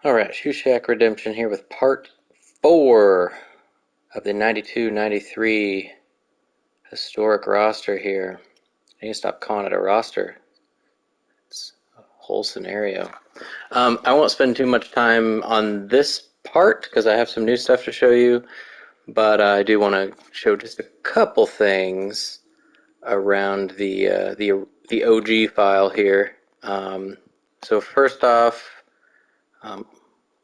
Alright, 𝐬𝐞𝐚𝐬𝐿 Redemption here with part 4 of the 92-93 historic roster here. I need to stop calling it a roster. It's a whole scenario. I won't spend too much time on this part because I have some new stuff to show you, but I do want to show just a couple things around the OG file here. So first off,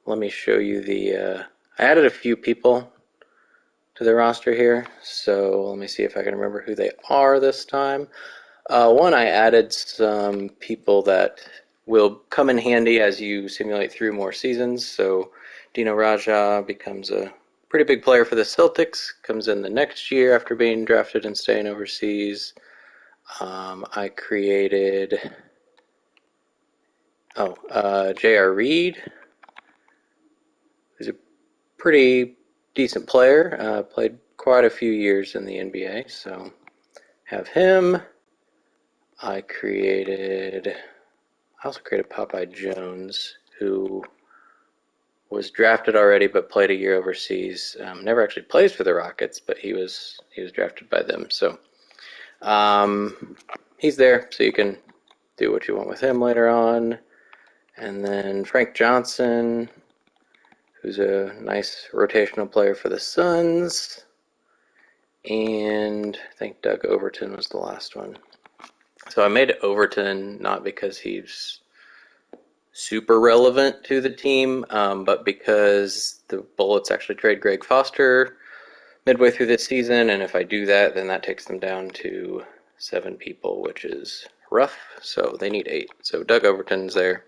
let me show you I added a few people to the roster here, so let me see if I can remember who they are this time. One, I added some people that will come in handy as you simulate through more seasons. So Dino Raja becomes a pretty big player for the Celtics, comes in the next year after being drafted and staying overseas. I created J.R. Reid, who's a pretty decent player, played quite a few years in the NBA, so have him. I also created Popeye Jones, who was drafted already but played a year overseas. Never actually plays for the Rockets, but he was drafted by them. So he's there, so you can do what you want with him later on. And then Frank Johnson, who's a nice rotational player for the Suns. And I think Doug Overton was the last one. So I made Overton not because he's super relevant to the team, but because the Bullets actually trade Greg Foster midway through this season, and if I do that, then that takes them down to 7 people, which is rough, so they need 8. So Doug Overton's there.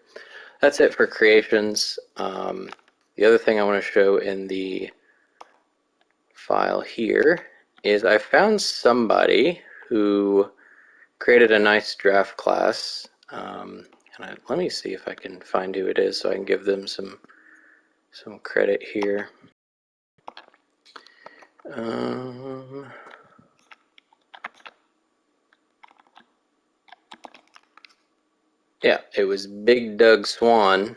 That's it for creations. The other thing I want to show in the file here is I found somebody who created a nice draft class. Let me see if I can find who it is so I can give them some credit here. Yeah, it was Big Doug Swan.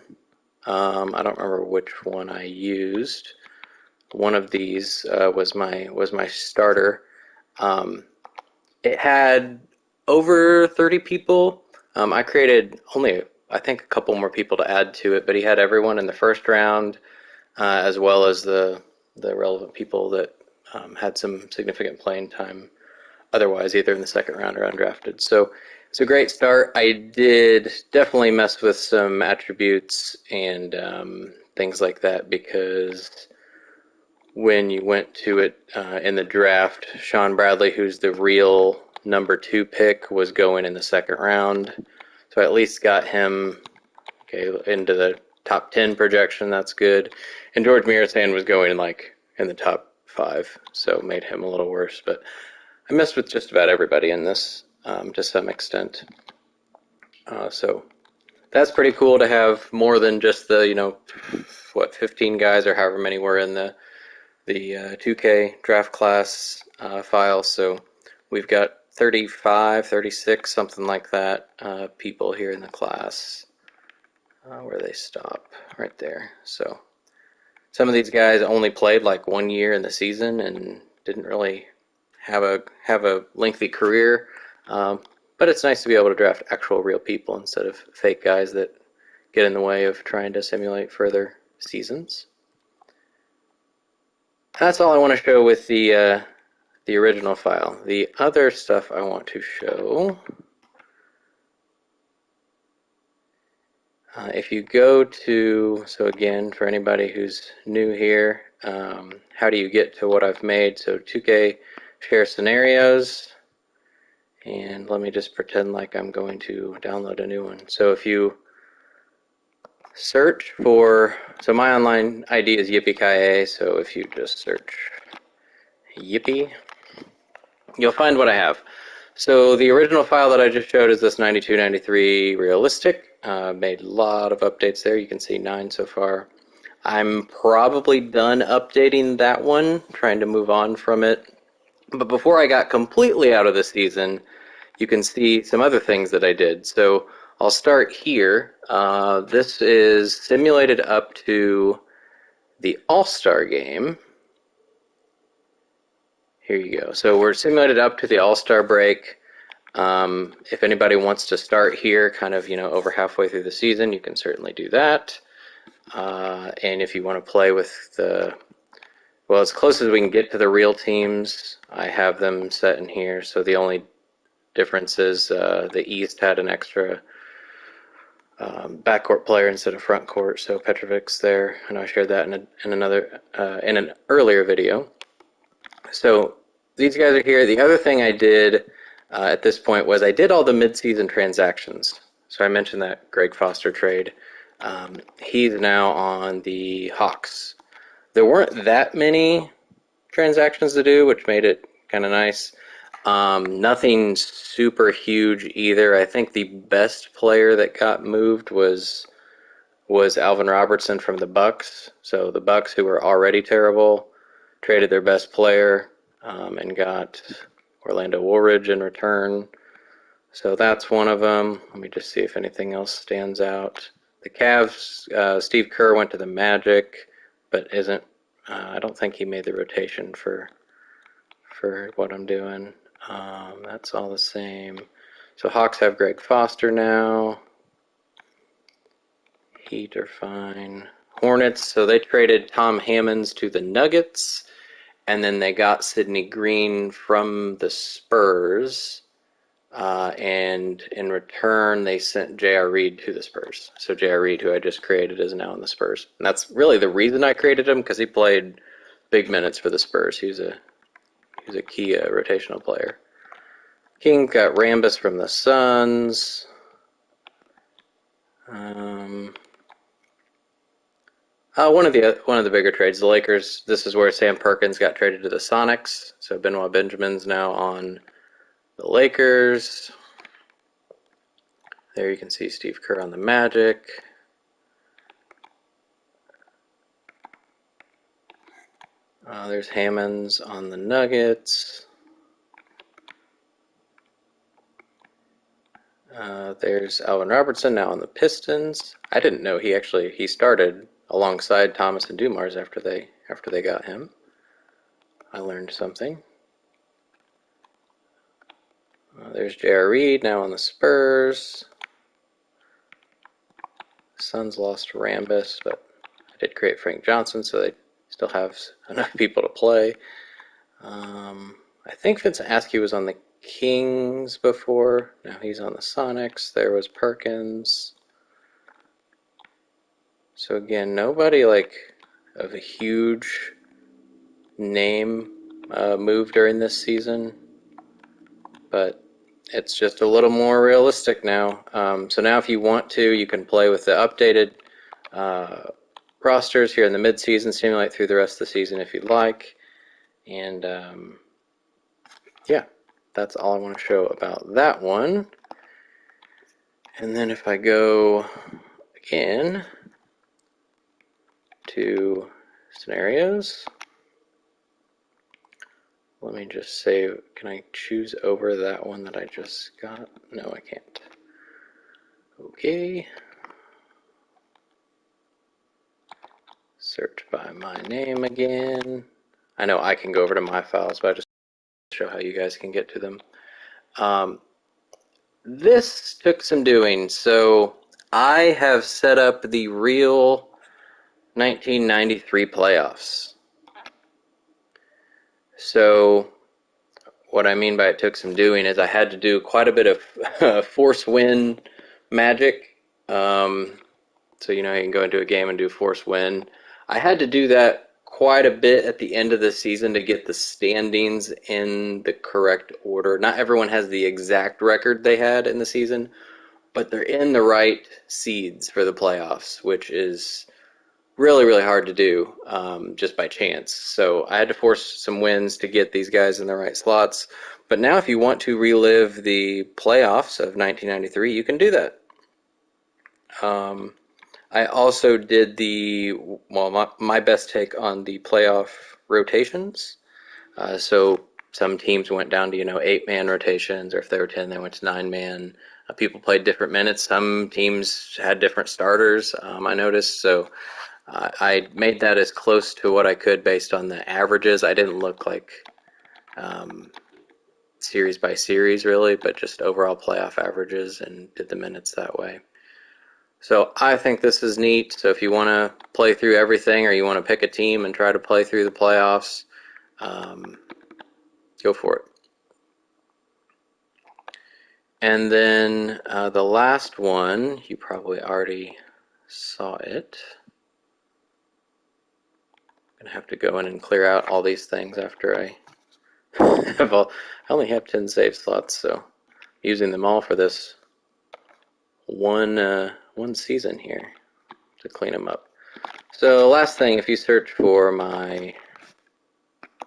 I don't remember which one I used. One of these was my starter. It had over 30 people. I created only, I think, a couple more people to add to it, but he had everyone in the first round, as well as the relevant people that had some significant playing time otherwise, either in the second round or undrafted. So it's a great start. I did definitely mess with some attributes and things like that, because when you went to it in the draft, Sean Bradley, who's the real number 2 pick, was going in the second round. So I at least got him into the top 10 projection. That's good. And George Mirasan was going in the top 5, so made him a little worse. But I messed with just about everybody in this to some extent. So that's pretty cool to have more than just the 15 guys or however many were in the 2K draft class file. So we've got 35, 36, something like that, people here in the class. Where they stop, right there. So some of these guys only played like 1 year in the season and didn't really have a lengthy career. But it's nice to be able to draft actual real people instead of fake guys that get in the way of trying to simulate further seasons. That's all I want to show with the original file. The other stuff I want to show, if you go to, so again, for anybody who's new here, how do you get to what I've made? So 2K share scenarios, and let me just pretend like I'm going to download a new one. So if you search for, so my online ID is yippee-ki-a, so if you just search yippee, you'll find what I have. So the original file that I just showed is this 92-93 realistic. Made a lot of updates there. You can see 9 so far. I'm probably done updating that one, trying to move on from it. But before I got completely out of the season, you can see some other things that I did. So I'll start here. This is simulated up to the All-Star game. Here you go. So we're simulated up to the All-Star break. If anybody wants to start here, kind of, over halfway through the season, you can certainly do that. And if you want to play with as close as we can get to the real teams, I have them set in here. So the only difference is the East had an extra backcourt player instead of front court, so Petrovic's there. I know I shared that in an earlier video. So these guys are here. The other thing I did at this point was I did all the mid-season transactions. So I mentioned that Greg Foster trade. He's now on the Hawks. There weren't that many transactions to do, which made it kind of nice. Nothing super huge either. I think the best player that got moved was Alvin Robertson from the Bucks. So the Bucks, who were already terrible, traded their best player and got Orlando Woolridge in return. So that's one of them. Let me just see if anything else stands out. The Cavs, Steve Kerr went to the Magic, but isn't. I don't think he made the rotation for what I'm doing. That's all the same. So Hawks have Greg Foster now. Heat are fine. Hornets, so they traded Tom Hammonds to the Nuggets, and then they got Sidney Green from the Spurs, and in return they sent J.R. Reid to the Spurs. So J.R. Reid, who I just created, is now in the Spurs. And that's really the reason I created him, because he played big minutes for the Spurs. He was a key rotational player. King got Rambus from the Suns. One of the bigger trades, the Lakers. This is where Sam Perkins got traded to the Sonics. So Benoit Benjamin's now on the Lakers. There you can see Steve Kerr on the Magic. There's Hammonds on the Nuggets. There's Alvin Robertson now on the Pistons. I didn't know he started alongside Thomas and Dumars after they got him. I learned something. There's J.R. Reid now on the Spurs. Suns lost Rambus, but I did create Frank Johnson, so they still have enough people to play. I think Vincent Askew was on the Kings before. Now he's on the Sonics. There was Perkins. So again, nobody of a huge name moved during this season, but it's just a little more realistic now. So now if you want to, you can play with the updated rosters here in the mid-season, simulate through the rest of the season if you'd like. And yeah, that's all I want to show about that one. And then if I go again to scenarios, let me just say, can I choose over that one that I just got? No, I can't. Okay. Search by my name again. I know I can go over to my files, but I just show how you guys can get to them. This took some doing. So I have set up the real 1993 playoffs. So what I mean by it took some doing is I had to do quite a bit of force win magic. So you can go into a game and do force win. I had to do that quite a bit at the end of the season to get the standings in the correct order. Not everyone has the exact record they had in the season, but they're in the right seeds for the playoffs, which is really, really hard to do just by chance. So I had to force some wins to get these guys in the right slots. But now if you want to relive the playoffs of 1993, you can do that. I also did my best take on the playoff rotations. So some teams went down to 8-man rotations, or if they were 10, they went to 9-man. People played different minutes. Some teams had different starters, I noticed. So I made that as close to what I could based on the averages. I didn't look like series by series really, but just overall playoff averages and did the minutes that way. So I think this is neat. So if you want to play through everything or you want to pick a team and try to play through the playoffs, go for it. And then the last one, you probably already saw it. I'm going to have to go in and clear out all these things after I have all. I only have 10 save slots, so I'm using them all for this one season here to clean them up. So last thing, if you search for my,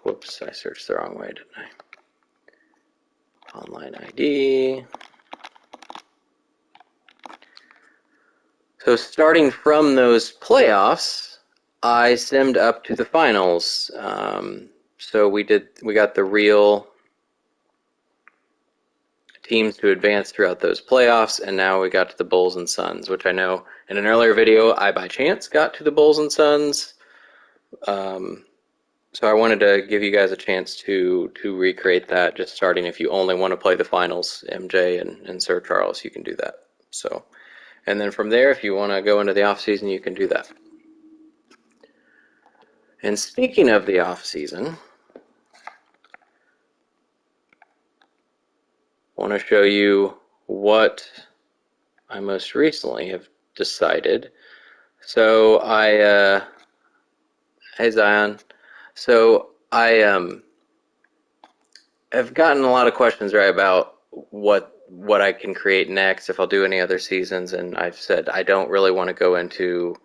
whoops, I searched the wrong way, didn't I? Online ID. So starting from those playoffs, I simmed up to the finals. So we got the real teams to advance throughout those playoffs, and now we got to the Bulls and Suns, which I know in an earlier video I by chance got to the Bulls and Suns. So I wanted to give you guys a chance to recreate that, just starting if you only want to play the finals, MJ and Sir Charles, you can do that. So, and then from there, if you want to go into the off season, you can do that. And speaking of the off season, I want to show you what I most recently have decided. So hey Zion. So I have gotten a lot of questions right about what I can create next, if I'll do any other seasons, and I've said I don't really want to go into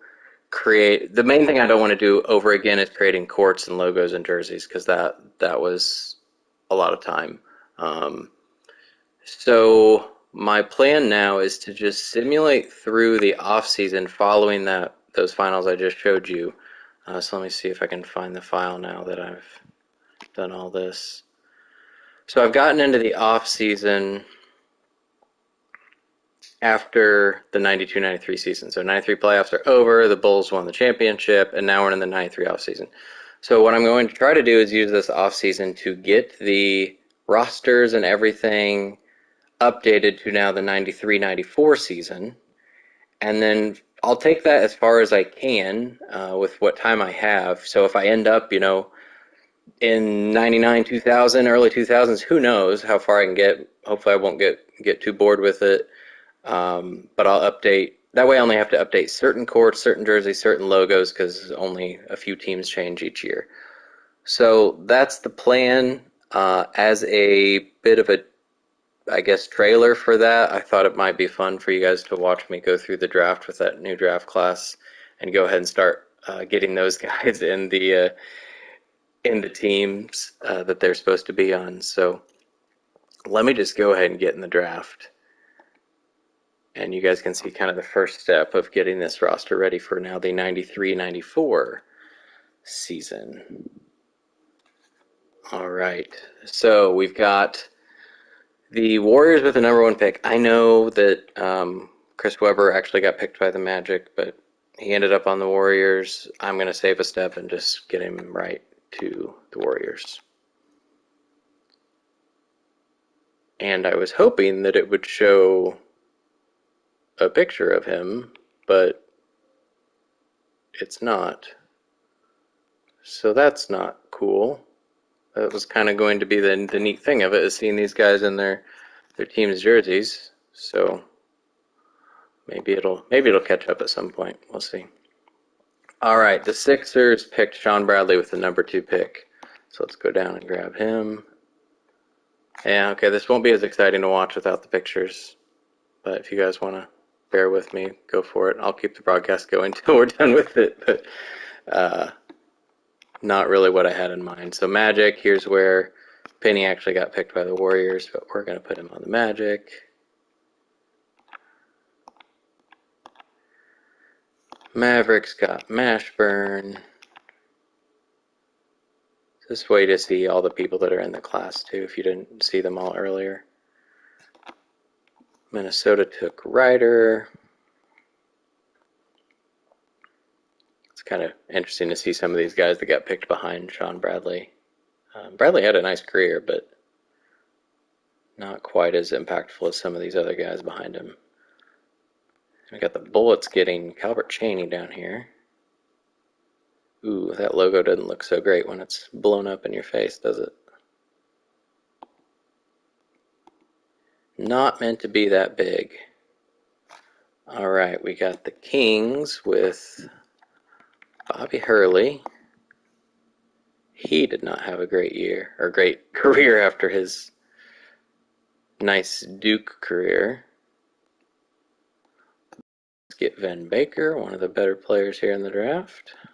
the main thing I don't want to do over again is creating courts and logos and jerseys, because that was a lot of time. So my plan now is to just simulate through the off season following those finals I just showed you. So let me see if I can find the file now that I've done all this. So I've gotten into the off season after the 92-93 season. So 93 playoffs are over, the Bulls won the championship, and now we're in the 93 off season. So what I'm going to try to do is use this off season to get the rosters and everything updated to now the 93-94 season, and then I'll take that as far as I can with what time I have. So if I end up, in 99, 2000, early 2000s, who knows how far I can get. Hopefully I won't get too bored with it, but I'll update. That way I only have to update certain courts, certain jerseys, certain logos, because only a few teams change each year. So that's the plan. As a bit of a, I guess, trailer for that, I thought it might be fun for you guys to watch me go through the draft with that new draft class and go ahead and start getting those guys in the teams that they're supposed to be on. So let me just go ahead and get in the draft, and you guys can see kind of the first step of getting this roster ready for now the 93-94 season. All right, so we've got the Warriors with the #1 pick. I know that Chris Webber actually got picked by the Magic, but he ended up on the Warriors. I'm going to save a step and just get him right to the Warriors. And I was hoping that it would show a picture of him, but it's not. So that's not cool. That was kind of going to be the neat thing of it, is seeing these guys in their team's jerseys. So maybe it'll catch up at some point. We'll see. All right, the Sixers picked Sean Bradley with the #2 pick. So let's go down and grab him. Yeah, okay, this won't be as exciting to watch without the pictures, but if you guys want to bear with me, go for it. I'll keep the broadcast going until we're done with it, but not really what I had in mind. So Magic, here's where Penny actually got picked by the Warriors, but we're going to put him on the Magic. Mavericks got Mashburn. This way to see all the people that are in the class too, if you didn't see them all earlier. Minnesota took Ryder. It's kind of interesting to see some of these guys that got picked behind Sean Bradley. Bradley had a nice career, but not quite as impactful as some of these other guys behind him. We got the Bullets getting Calvert Chaney down here. Ooh, that logo doesn't look so great when it's blown up in your face, does it? Not meant to be that big. All right, we got the Kings with Bobby Hurley. He did not have a great year, or great career after his nice Duke career. Let's get Van Baker, one of the better players here in the draft. I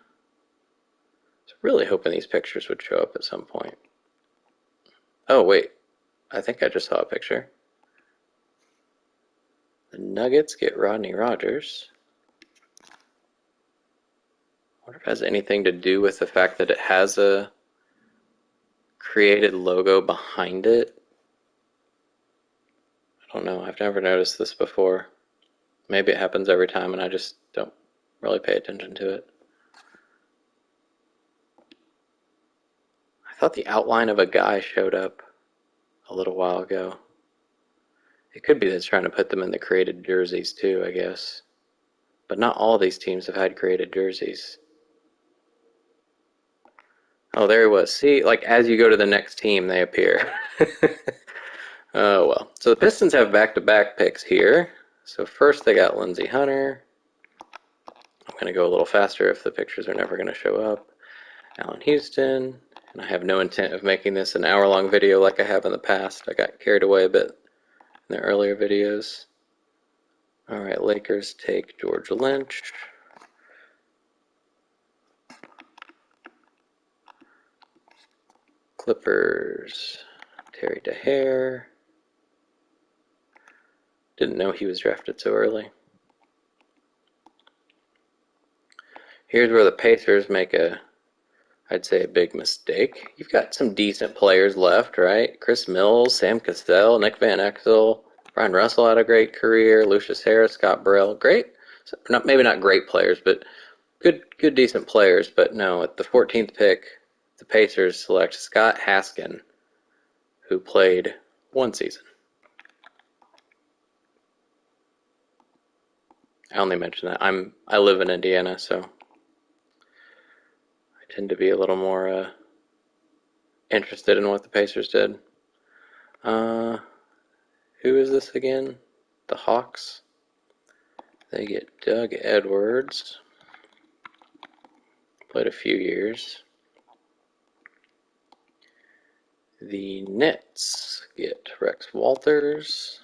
was really hoping these pictures would show up at some point. Oh, wait. I think I just saw a picture. The Nuggets get Rodney Rogers. I wonder if it has anything to do with the fact that it has a created logo behind it. I don't know. I've never noticed this before. Maybe it happens every time and I just don't really pay attention to it. I thought the outline of a guy showed up a little while ago. It could be that it's trying to put them in the created jerseys too, I guess. But not all these teams have had created jerseys. Oh, there he was. See, like as you go to the next team, they appear. Oh, well. So the Pistons have back-to-back picks here. So first they got Lindsey Hunter. I'm going to go a little faster if the pictures are never going to show up. Allen Houston. And I have no intent of making this an hour-long video like I have in the past. I got carried away a bit in the earlier videos. All right, Lakers take George Lynch. Clippers, Terry DeHare. Didn't know he was drafted so early. Here's where the Pacers make I'd say a big mistake. You've got some decent players left, right? Chris Mills, Sam Cassell, Nick Van Exel, Brian Russell had a great career, Lucius Harris, Scott Burrell, great. Maybe not great players, but good decent players. But no, at the 14th pick, the Pacers select Scott Haskin, who played one season. I only mention that. I live in Indiana, so I tend to be a little more interested in what the Pacers did. Who is this again? The Hawks. They get Doug Edwards. Played a few years. The Nets get Rex Walters.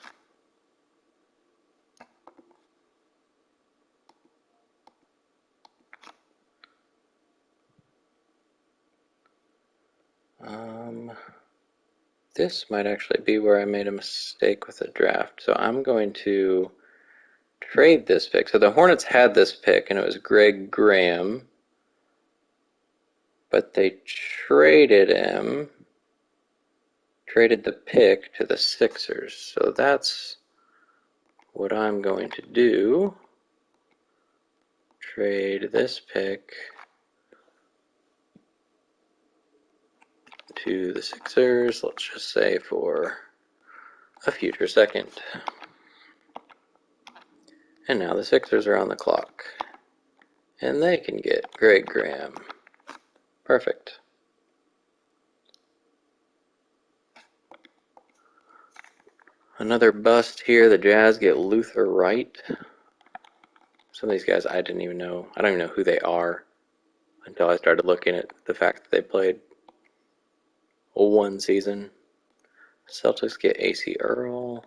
This might actually be where I made a mistake with the draft. So I'm going to trade this pick. So the Hornets had this pick, and it was Greg Graham. But they traded the pick to the Sixers. So that's what I'm going to do. Trade this pick to the Sixers, let's just say for a future second. And now the Sixers are on the clock. And they can get Greg Graham. Perfect. Another bust here, the Jazz get Luther Wright. Some of these guys I don't even know who they are until I started looking at the fact that they played one season. Celtics get AC Earl.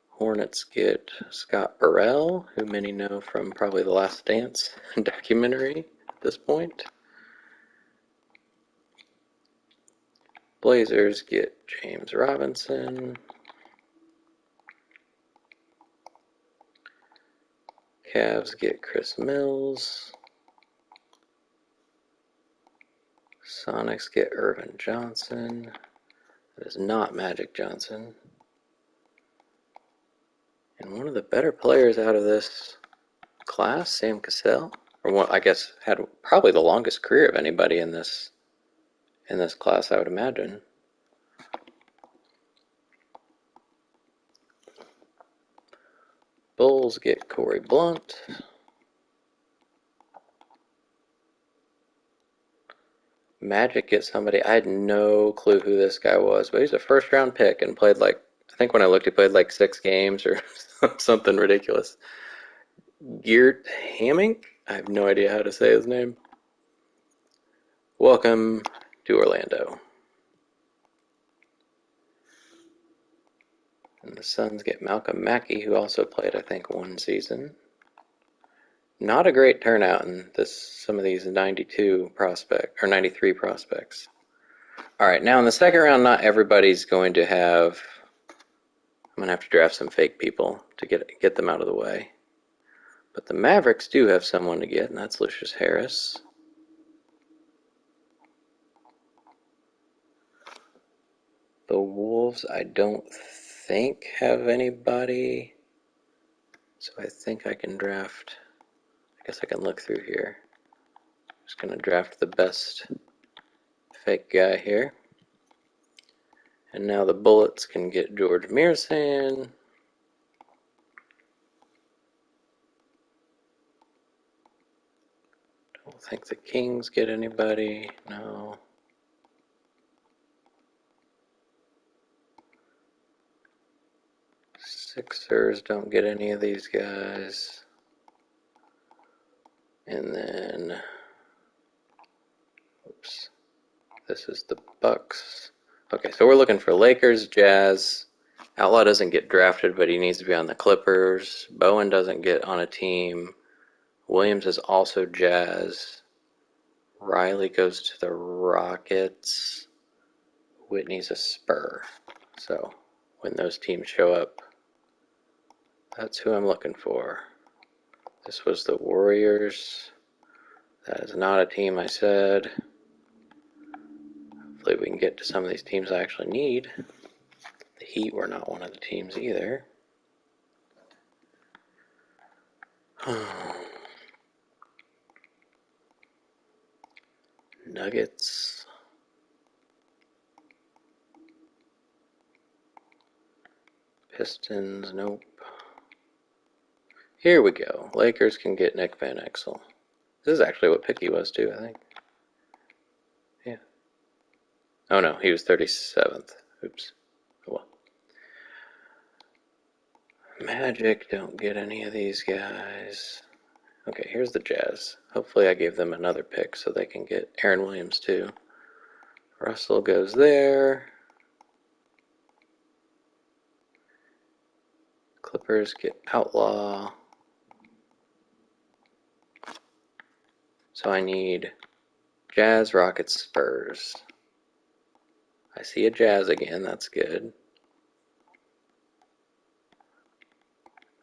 Hornets get Scott Burrell, who many know from probably the Last Dance documentary at this point. Blazers get James Robinson. Cavs get Chris Mills. Sonics get Irvin Johnson. It is not Magic Johnson. And one of the better players out of this class, Sam Cassell, or what I guess had probably the longest career of anybody in this class, I would imagine. Bulls get Corey Blunt. Magic gets somebody, I had no clue who this guy was, but he's a first round pick and played like, I think when I looked he played like 6 games or something ridiculous. 𝐬𝐞𝐚𝐬𝐿, I have no idea how to say his name. Welcome to Orlando. And the Suns get �MALcolm-McKee, who also played, I think, 1 season. Not a great turnout in some of these 92 prospects, or 93 prospects. Alright, now in the second round, not everybody's going to have... I'm going to have to draft some fake people to get them out of the way. But the Mavericks do have someone to get, and that's Lucius Harris. The Wolves, I don't think have anybody. So I think I can draft... I guess I can look through here. I'm just going to draft the best fake guy here. And now the Bullets can get George Mearson. Don't think the Kings get anybody. No. Sixers don't get any of these guys. And then, oops, this is the Bucks. Okay, so we're looking for Lakers, Jazz. Outlaw doesn't get drafted, but he needs to be on the Clippers. Bowen doesn't get on a team. Williams is also Jazz. Riley goes to the Rockets. Whitney's a Spur. So when those teams show up, that's who I'm looking for. This was the Warriors. That is not a team I said. Hopefully we can get to some of these teams I actually need. The Heat were not one of the teams either. Nuggets. Pistons, nope. Here we go. Lakers can get Nick Van Exel. This is actually what pick he was too, I think. Yeah. Oh no, he was 37th. Oops. Oh well. Magic don't get any of these guys. Okay, here's the Jazz. Hopefully I gave them another pick so they can get Aaron Williams too. Russell goes there. Clippers get Outlaw. So I need Jazz, Rockets, Spurs. I see a Jazz again, that's good.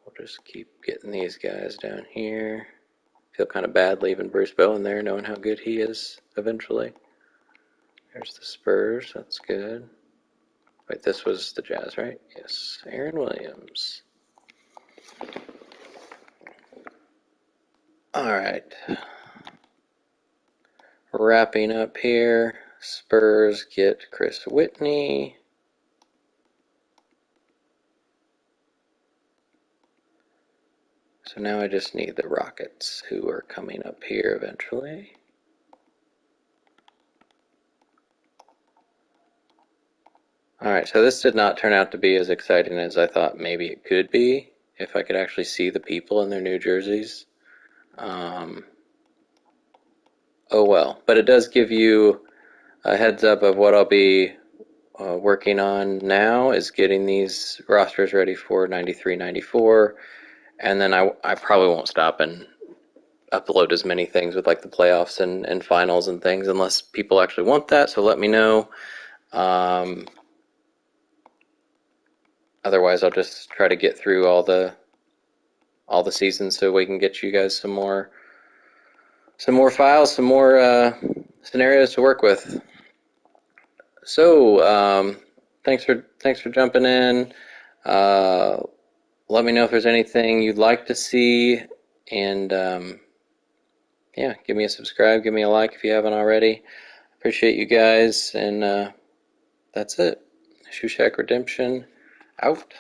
We'll just keep getting these guys down here. Feel kind of bad leaving Bruce Bowen there, knowing how good he is eventually. There's the Spurs, that's good. Wait, this was the Jazz, right? Yes, Aaron Williams. Alright. Wrapping up here. Spurs get Chris Whitney. So now I just need the Rockets, who are coming up here eventually. Alright, so this did not turn out to be as exciting as I thought maybe it could be, if I could actually see the people in their new jerseys. Oh well, but it does give you a heads up of what I'll be working on now, is getting these rosters ready for 93, 94, and then I probably won't stop and upload as many things with like the playoffs and finals and things unless people actually want that, so let me know. Otherwise I'll just try to get through all the seasons so we can get you guys some more files, some more scenarios to work with. So thanks for jumping in. Uh, Let me know if there's anything you'd like to see, and yeah, give me a subscribe, give me a like if you haven't already. Appreciate you guys, and that's it. Shoe Shack Redemption out.